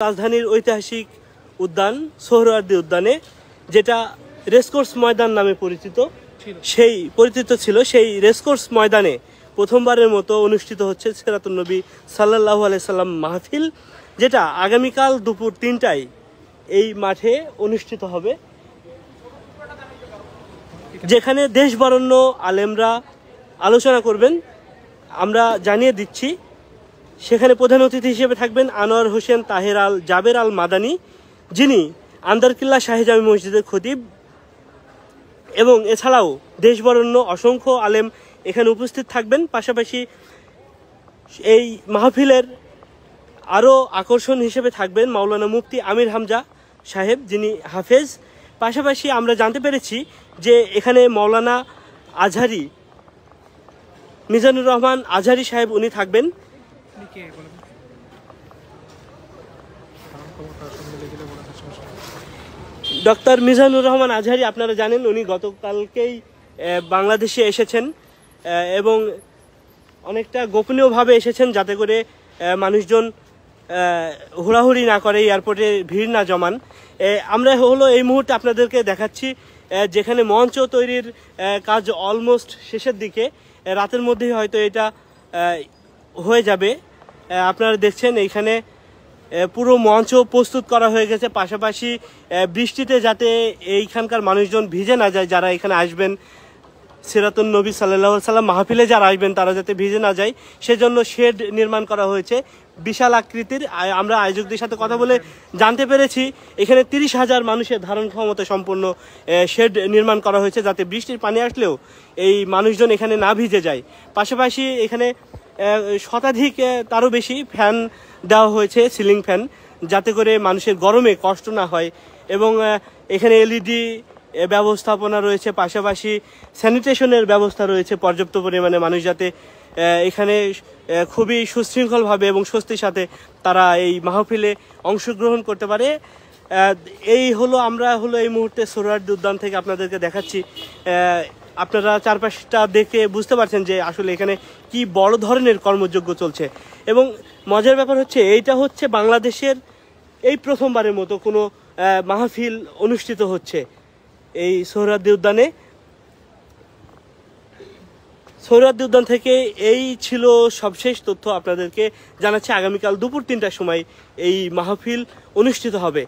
রাজধানীর ঐতিহাসিক উদ্যান সোহরাওয়ার্দী উদ্যানে, যেটা রেসকোর্স ময়দান নামে পরিচিত ছিল, সেই রেসকোর্স ময়দানে প্রথমবারের মতো অনুষ্ঠিত হচ্ছে সিরাতুন নবী সাল্লাল্লাহু আলাইহি সাল্লাম মাহফিল, যেটা আগামীকাল দুপুর 3টায় এই মাঠে অনুষ্ঠিত হবে, যেখানে দেশ বরেণ্য আলেমরা আলোচনা করবেন। আমরা জানিয়ে দিচ্ছি, সেখানে প্রধান অতিথি হিসেবে থাকবেন আনোয়ার হোসেন তাহের আল জাবের আল মাদানী, যিনি আন্দারকিল্লা শাহী জামি মসজিদের খতিব, এবং এছাড়াও দেশ বরেণ্য অসংখ্য আলেম এখানে উপস্থিত থাকবেন। পাশাপাশি এই মাহফিলের আরও আকর্ষণ হিসেবে থাকবেন মাওলানা মুফতি আমির হামজা সাহেব, যিনি হাফেজ। পাশাপাশি আমরা জানতে পেরেছি যে এখানে মাওলানা আজহারি মিজানুর রহমান আজহারি সাহেব উনি থাকবেন। ডক্টর মিজানুর রহমান আজহারি, আপনারা জানেন উনি গতকালকেই বাংলাদেশে এসেছেন এবং অনেকটা গোপনীয়ভাবে এসেছেন, যাতে করে মানুষজন হুড়াহুড়ি না করে, এয়ারপোর্টে ভিড় না জমান। আমরা এই মুহূর্তে আপনাদেরকে দেখাচ্ছি যেখানে মঞ্চ তৈরির কাজ অলমোস্ট শেষের দিকে, রাতের মধ্যেই হয়তো এটা হয়ে যাবে। আপনারা দেখছেন এইখানে পুরো মঞ্চ প্রস্তুত করা হয়ে গেছে। পাশাপাশি বৃষ্টিতে যাতে এইখানকার মানুষজন ভিজে না যায়, যারা এখানে আসবেন সিরাতুন নবী সাল্লাল্লাহু আলাইহি সাল্লাম মাহফিলে যারা আসবেন তারা যাতে ভিজে না যায়, সেজন্য শেড নির্মাণ করা হয়েছে বিশাল আকৃতির। আমরা আয়োজকদের সাথে কথা বলে জানতে পেরেছি এখানে 30,000 মানুষের ধারণ ক্ষমতা সম্পন্ন শেড নির্মাণ করা হয়েছে, যাতে বৃষ্টির পানি আসলেও এই মানুষজন এখানে না ভিজে যায়। পাশাপাশি এখানে শতাধিক তারও বেশি ফ্যান দেওয়া হয়েছে, সিলিং ফ্যান, যাতে করে মানুষের গরমে কষ্ট না হয়, এবং এখানে এলইডি ব্যবস্থাপনা রয়েছে। পাশাপাশি স্যানিটেশনের ব্যবস্থা রয়েছে পর্যাপ্ত পরিমাণে, মানুষ যাতে এখানে খুবই সুশৃঙ্খলভাবে এবং স্বস্তির সাথে তারা এই মাহফিলে অংশগ্রহণ করতে পারে। আমরা এই মুহূর্তে সোহরাওয়ার্দী উদ্যান থেকে আপনাদেরকে দেখাচ্ছি। আপনারা চারপাশটা দেখে বুঝতে পারছেন যে আসলে এখানে কি বড় ধরনের কর্মযজ্ঞ চলছে। এবং মজার ব্যাপার হচ্ছে, এইটা হচ্ছে বাংলাদেশের এই প্রথমবারের মতো কোনো মাহফিল অনুষ্ঠিত হচ্ছে এই সোহরাওয়ার্দী উদ্যানে। সোহরাওয়ার্দী উদ্যান থেকে এই ছিল সবশেষ তথ্য। আপনাদেরকে জানাচ্ছি আগামীকাল দুপুর 3টার সময় এই মাহফিল অনুষ্ঠিত হবে।